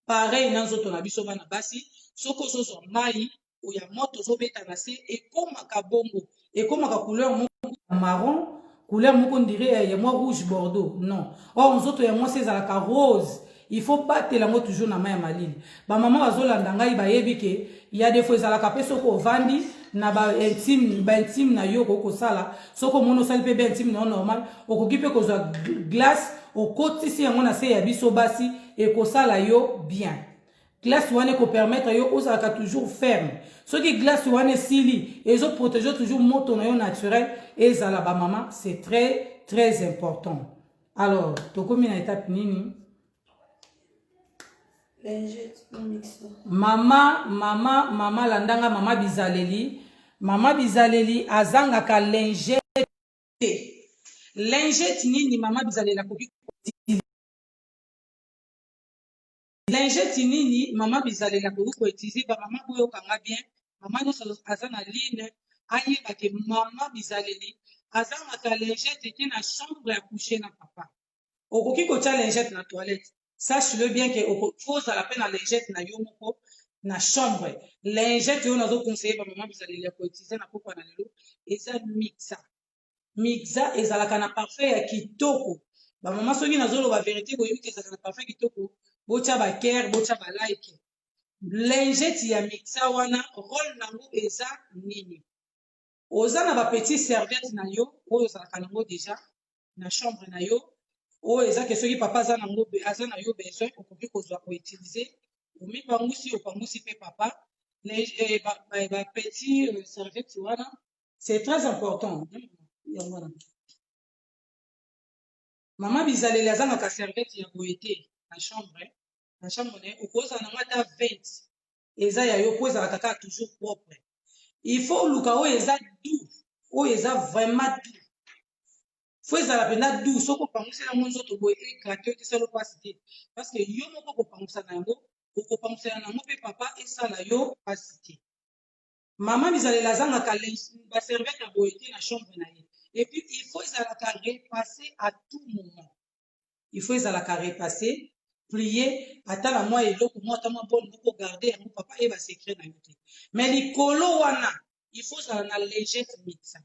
pareil na nzoto na biso bana basi soki ozozwa mai oya moto ozobeta na se ekomaka bongo ekomaka couleur moko marron couleur moko ndire ya mwa rouge bordeaux non or nzoto ya mwasi ezalaka rose il faut batela yango toujours na mai ya malili bamama bazolanda ngai bayebi ke ya defo ezalaka mpe soki ovandi na baintime na yo okoki kosala soki omoni osali mpe baintime na yo normal okoki mpe kozwa glace okotisi yango na se ya biso basi ekosala yo bien glace wana ekopermettre yo ozalaka toujours ferme soki glace wana esili ezoprotege toujours moto na yo naturel ezala bamama c'est très très important alors tokomi na étape nini mama landanga mama bizaleli azangaka lingette nini mama bizaleli akoki lingette nini mama bizaleli akoki koutilize bamama boyokanga bien mama nyonso aza na line ayeba ke mama bizaleli azangaka lingette te na chambre ya coucher na papa okoki kotia lingette na toilette sache le bien que ozala mpe na lingette na yo moko na chambre lingette oyo nazokonseye bamama bizaleli ya koutilize na pokwa na lelo eza mixa ezalaka na parfum ya kitoko bamama soki nazoloba verité boyebi ke ezalaka na parfum kitoko botya bakere botya balike lingette ya mixa wana role nango eza nini oza na bapetit serviette na yo oyo ozalaka nango deja na chambre na yo oyo eza ke soki papa aza na yo besoin okoki kozwa koutilize omipangusi opangusi mpe papa bapetit serviette wana C'est très important. Maman bizaleli azangaka serviette ya boye te na chambre. Na chambre ne okozala nango ata 20 eza ya yo po ezalaka kaka toujours propre. Il faut oluka oyo eza doux, oyo eza vraiment doux. Faut ezala mpenza doux soki opangusela yango nzoto boye egrate oyo tesala mpasi te parce que yo moko kopangusa na yango okopangusela nango mpe papa esala yo mpasi te. Mama bizaleli azangaka baserviete ya boye te na chambre na ye. Et puis il faut ezalaka repasser à tout moment. Il faut ezalaka repasser, plier, ata na mwa eloko mwa ata mwa bone moko garder yango papa eba secret na yo te. Mais likolo wana il faut ezala na lingette mixa.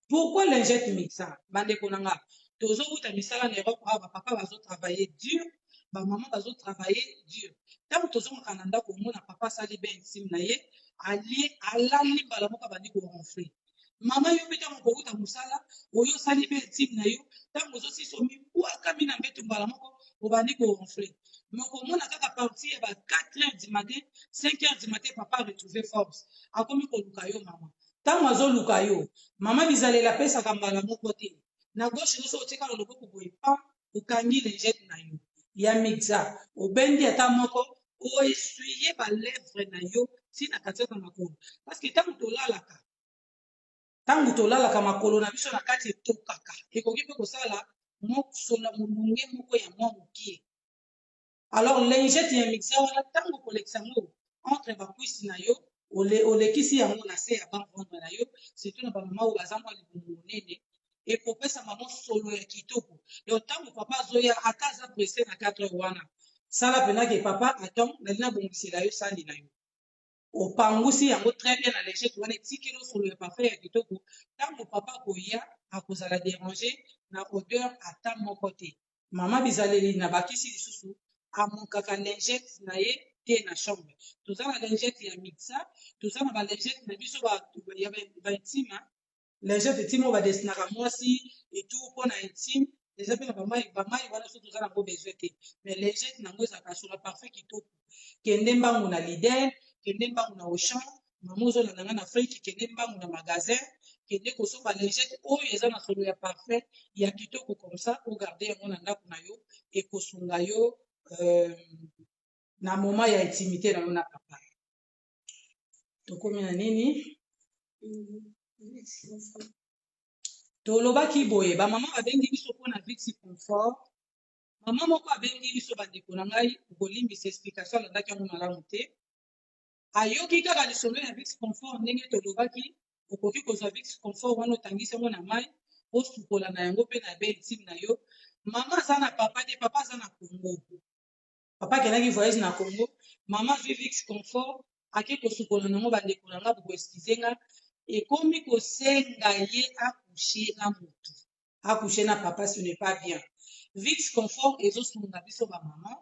Pourquoi lingette mixa? Bandeko na nga tozowuta misala na Europe awa bapapa bazotravailler dur, bamama bazotravailler dur. Ntango tozongaka na ndako omona papa asali be intime na ye alali mbala moko abandi koronfle. Mama yo mpe ntango kowuta mosala oyo osali mpe intime na yo ntango ozosisa omibwakami na mbeto mbala moko obandi koronfle. Mais okomona kaka parti ya ba 4h du matin 5h du matin papa retrouver force akomi koluka yo mama. Ntango azoluka yo mama bizaleli apesaka mbala moko te na gauche nyonso otieka loboko boye pam okangi lingette na yo ya mixa obendi ata moko oessuye balèvre na yo ntina katiaka makolo parce que ntango tolalaka makolo na biso na kati etokaka ekoki mpe kosala mosola molunge moko ya mwa mokie. Alors lingette ya mixa wana ntango kolekisa yango entre bakwisi na yo olekisi yango na se ya bavendre na yo surtout na bamama oyo baza mwa libumu monene ekopesa mama solo ya kitoko. Yo ntango papa azoya ata aza presse na 4h wana sala mpenake papa aton nali nabongisela yo sani na yo opangusi yango très bien na lingette wana etikeli osolo ya parfum ya kitoko. Ntango papa koya akozala déranger na odeur ata moko te. Mama bizaleli na bakisi lisusu amokaka lingette na ye te na chambre. Toza na lingette ya mixa, toza na balingette na biso ya baintime lingette intime oyo badesinaka mwasi etu mpona intime eza mpe na bamai wana so toza nango besoin te. Mais lingette nango ezalaka sur la parfum kitoko. Kende mbangu na Lidl, kende mbangu na Auchan, mama ozolanda nga na Afrique kende mbangu na magasin kende kosomba lingette oyo eza na solo ya parfum ya kitoko comme ça ogarde yango na ndako na yo ekosunga yo na moma ya intimité na yo na papa. Tokomi na nini? Tolobaki boye bamama babengi biso mpona Vicks Confort. Mama moko abengi biso bandeko na ngai okolimbisa explication alandaki yango malamu te ayoki kaka lisolo ya Vicks Confort ndenge tolobaki okoki kozwa Vicks Confort wana otangisi yango na mai osukola na yango mpe na be intime na yo. Mama aza na papa te papa aza na Congo, papa akendaki voyage na Congo, mama azwi Vicks Confort ake kosukola nango bandeko na nga bokoeskize nga ekomi kosenga ye akushe na motu akushe na papa ce n'est pas bien. Vicks Confort ezosunga biso bamama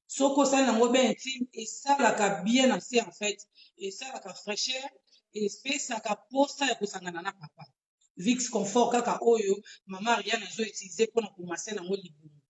soki osali nango be intime esalaka bien na se en fait esalaka fraîcheur espesaka posa ya kosangana na papa. Vicks Confort kaka oyo mama Ariane azoutilize mpona komase nango libumu.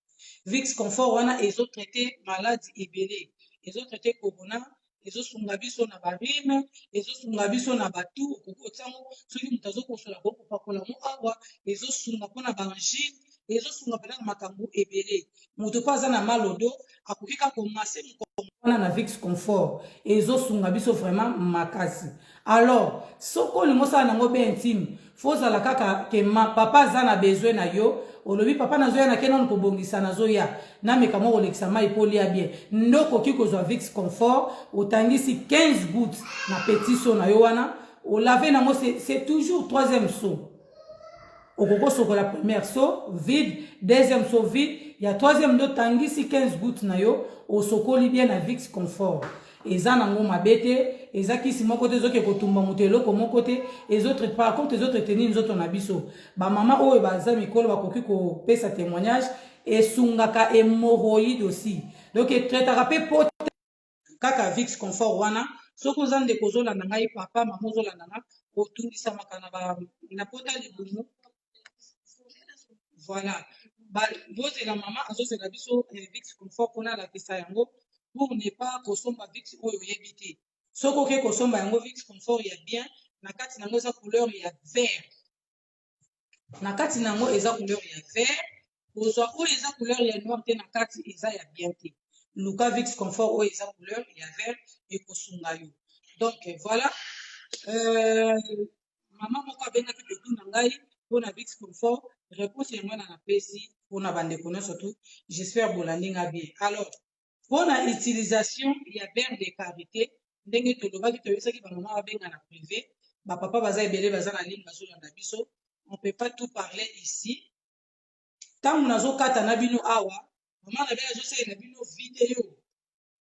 Vicks Confort wana ezotraite maladi ebele, ezotraite corona, ezosunga biso na barime, ezosunga biso na batu okoki otiango soki moto azokosola kopakola mo awa ezosunga mpona baangine ezosunga mpena na makambo ebele. Moto mpo aza na malodo akoki kaka komase mokongo wana na Vicks Confort ezosunga biso vraiment makasi. Alors soki olingi osala nango be intime fozala kaka ke papa aza na besoin na yo olobi papa nazoya na ke nanu kobongisa nazoya nameka moko kolekisa mai mpo lia bien nde okoki kozwa Vicks Confort otangisi 15 gouttes na petit seau na yo wana olave nango c'est toujours troisième seau. Okoko sokola première seau vide, deuxième seau vide, ya troisième ndo tangisi 15 gouttes na yo osokoli bien na Vicks Confort. Eza nango mabete eza kisi moko te ezoke kotumba moto eloko moko te ezotraite par contre ezotraite nini nzoto na biso bamama oyo baza mikolo bakoki kopesa témoignage esungaka hémorroïde aussi donc etraitaka mpe pote kaka Vicks Confort wana soki oza ndeko ozolanda ngai papa mama ozolanda nga otungisamaka na pota libumu. Voilà bozela mama azozela biso Vicks Confort mpona alakisa yango pour ne pas kosomba Vicks oyo oyebi te. Soki oke kosomba yango Vicks Confort ya bien na kati nango eza couleur ya vert Na kati nango eza couleur ya vert. Ozwa oyo eza couleur ya noir te na kati eza ya bien te. Luka Vix Confort oyo eza couleur ya vert ekosunga yo. Donc voilà. Maman moko abengaki petu na ngai mpona Vix Confort. Réponse yango na napesi mpona bandeko nyonso surtout. J'espère bolandi nga bien. Alors, mpona utilisation ya beurre de karité ndenge tolobaki toyebisaki bamama babenga na privé. Bapapa baza ebele baza na ligne bazolanda biso. On ne peut pas tout parler ici. Tant nazokata na bino awa, maman na bino azosalela bino vidéo.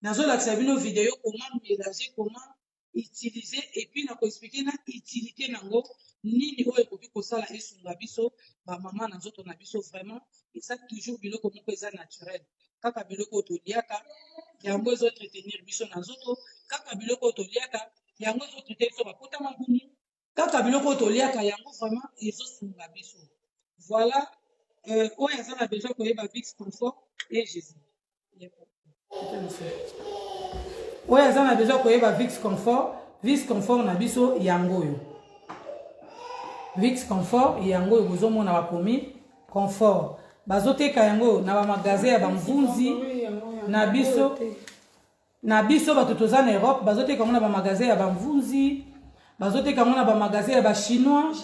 Nazolakisa bino vidéo comment mélanger, comment utiliser et puis na koexpliquer na utilité nango nini oyo ekoki kosala esunga biso ba mama na nzoto na biso vraiment et ça toujours biloko moko eza naturel. Kaka biloko toliaka yango ezoentretenir biso na nzoto, kaka biloko toliaka yango ezotraiter biso bakota mabumu, kaka biloko toliaka yango vraiment ezosunga biso. Voilà. Oyo aza na besoin koyeba Vix Confort et Jésus. Oyo aza na besoin koyeba Vix Confort na biso yango oyo. Vix Confort yango oyo bozomona bakomi confort. Bazoteka yango na ba magasin ya bamvunzi na biso bato toza na Europe bazoteka yango na ba magasin ya bamvunzi, bazoteka yango na ba magasin ya ba chinois,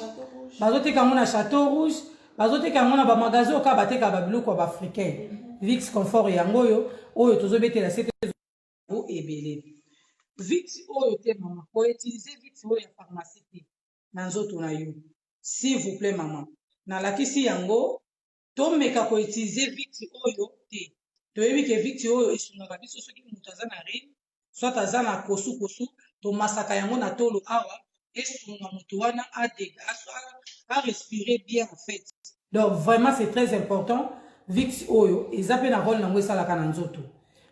bazoteka yango na Château Rouge. Bazoteka yango na ba magasin oka bateka ba biloko ba africain. Vix Confort yango oyo tozobetela sete zo ebele. Vix oyo te mama, ko utiliser Vix oyo ya pharmacie te na nzoto na yo. S'il vous plaît maman. Na lakisi yango to meka ko utiliser Vix oyo te. Toyebi ke Vix oyo esungaka biso soki mutu aza na rime, soit aza na kosu to masaka yango na tolo awa esunga mutu wana à respirer bien en fait. Donc vraiment c'est très important. Vix oyo ezape na rôle nango esalaka na nzoto.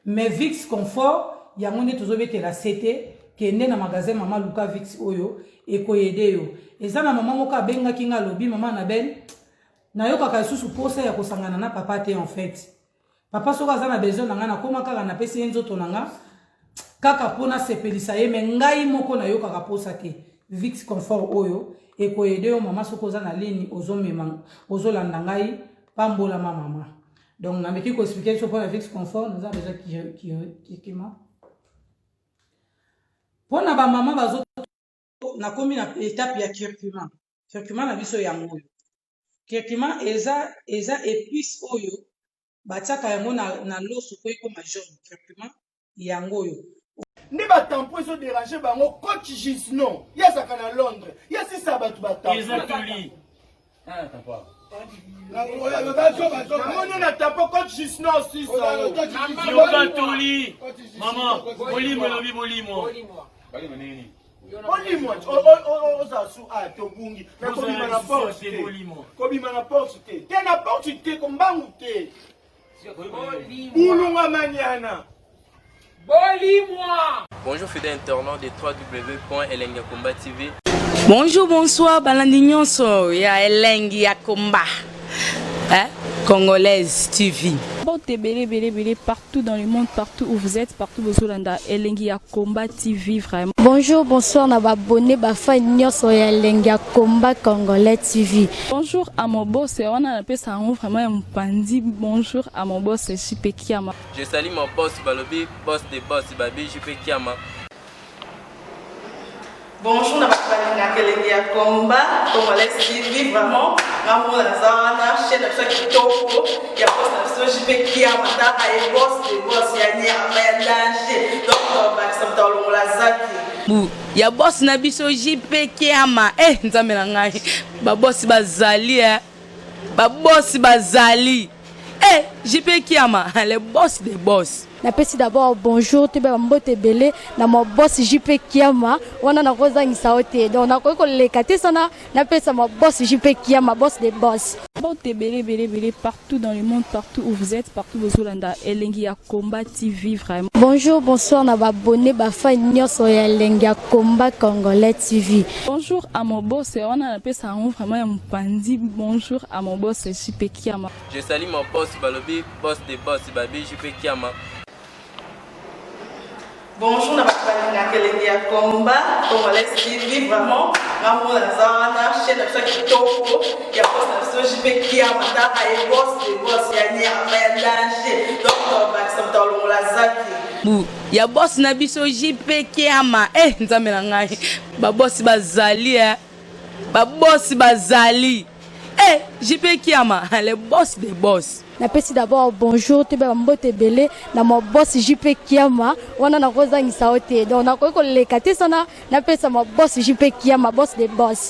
Mais Vix Confort yango nde tozobetela sete kende na magasin mama Luka Vix oyo ekoyede yo. Eza na mama moko abengaki nga lobi mama na ben nayokaka lisusu posa ya kosangana na papa te en fait. Papa soka aza na besoin na nga nakoma kaka napesi ye nzoto na nga kaka mpona sepelisa ye me ngai moko nayokaka posa te. Vix Confort oyo ekoyede yo mama soko oza na ligne ozolanda ngai pambola ma mama. Donc na meki ko expliquer sur la Vix Confort nous a déjà qui ma pona ba mama bazo na komi na étape ya curcuma. Curcuma na biso yango oyo. Curcuma eza épice oyo batiaka yango na loso ko ekoma jaune. Curcuma yango oyo. Ne ba tampon ils ont dérangé bango coach Gisnon. Ya saka na Londres. Ya si ça batu ba tampon. Ils ont tout lu. Ah, t'as pas. On a tapé coach Gisnon aussi ça. Ils ont tout lu. Maman, bolimo lobi bolimo. Bolimo nini? Bolimo. Oza su a to bungi. Na ko bima na porte. Ko bima na porte. Te na porte te ko mbangu te. Bulunga maniana. Bonjour fidèles internautes de www.elengiakomba TV. Bonjour, bonsoir, balandignon so ya Elengi Akomba. Congolaise TV. Belé partout dans le monde, partout où vous êtes, partout où vous êtes, Elengi Akomba TV vraiment. Bonjour, bonsoir, na abonné ba fan nyonso ya Elengi Akomba Congolais TV. Bonjour à mon boss, on a appelé ça vraiment un pandi. Bonjour à mon boss, JP Kiama. Je salue mon boss Balobi, boss des boss Babi, JP Kiama. Bonjour, na Elengi Akomba Congolais TV vraiment. Maman la zana, chaîne de chaque topo, il y a pas de JP Kiama, et boss des boss, il y a ni à danger. Donc on va s'entendre la zaki. Ya boss na biso JP Kiama nzambe na ngai ba boss bazali ba boss bazali JP Kiama le boss des boss. Napesi d'abord bonjour te ba mbote belé na mo boss JP Kiama wana na kozangisa ote donc na ko lekate sana napesa mo boss JP Kiama boss des boss. Belé partout dans le monde, partout où vous êtes, partout où vous êtes, Elengi Akomba TV vraiment. Bonjour, bonsoir, na abonné ba fan nyonso ya Elengi Akomba Congolais TV. Bonjour à mon boss, on a appelé ça vraiment un pandi. Bonjour à mon boss JP Kiama. Je salue mon boss Balobi, boss des boss Babi, JP Kiama. Bonjour, na balingaka elengi ya komba congolais TV vraiment ngambo naza wana chaîne na biso kitoko ya boss na biso JP Kiama ta aye boss de boss ya nyama ya danger donc bakisa mtalongola zaki ya boss na biso JP Kiama nzambe na ngai ba boss bazali ba boss bazali JP Kiama le boss des boss. Napesi d'abord bonjour te ba mbote belé na mo boss JP Kiama wana na kozangisa ote donc na ko lekate sana napesa mo boss JP Kiama boss des boss.